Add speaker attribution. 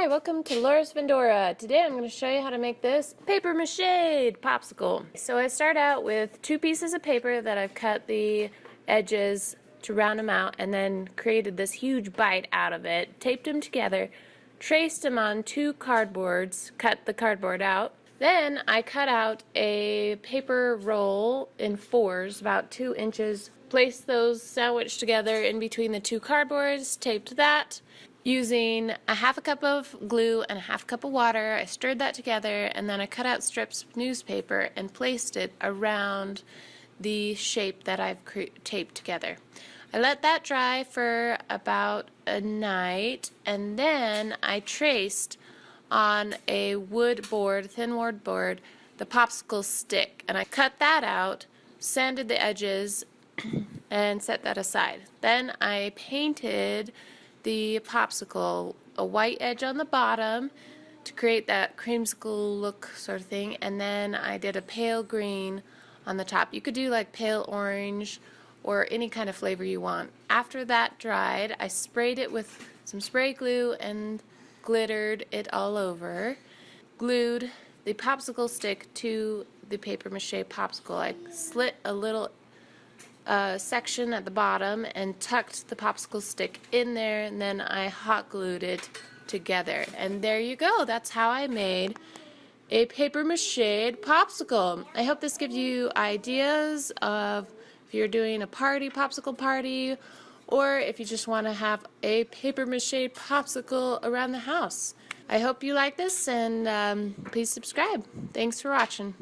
Speaker 1: Hi, welcome to Laura's Vendora. Today I'm going to show you how to make this paper mache popsicle. So I start out with 2 pieces of paper that I've cut the edges to round them out and then created this huge bite out of it, taped them together, traced them on 2 cardboards, cut the cardboard out. Then I cut out a paper roll in 4s, about 2 inches, placed those sandwiched together in between the 2 cardboards, taped that. Using a half a cup of glue and a half cup of water, I stirred that together and then I cut out strips of newspaper and placed it around the shape that I've taped together. I let that dry for about a night and then I traced on a wood board, thin wood board, the popsicle stick, and I cut that out, sanded the edges, and set that aside. Then I painted the popsicle a white edge on the bottom to create that creamsicle look sort of thing, and then I did a pale green on the top. You could do like pale orange or any kind of flavor you want. After that dried, I sprayed it with some spray glue and glittered it all over. Glued the popsicle stick to the paper mache popsicle. I slit a little section at the bottom and tucked the popsicle stick in there, and then I hot glued it together. And there you go. That's how I made a paper mache popsicle. I hope this gives you ideas of if you're doing a party, popsicle party, or if you just want to have a paper mache popsicle around the house. I hope you like this, and please subscribe. Thanks for watching.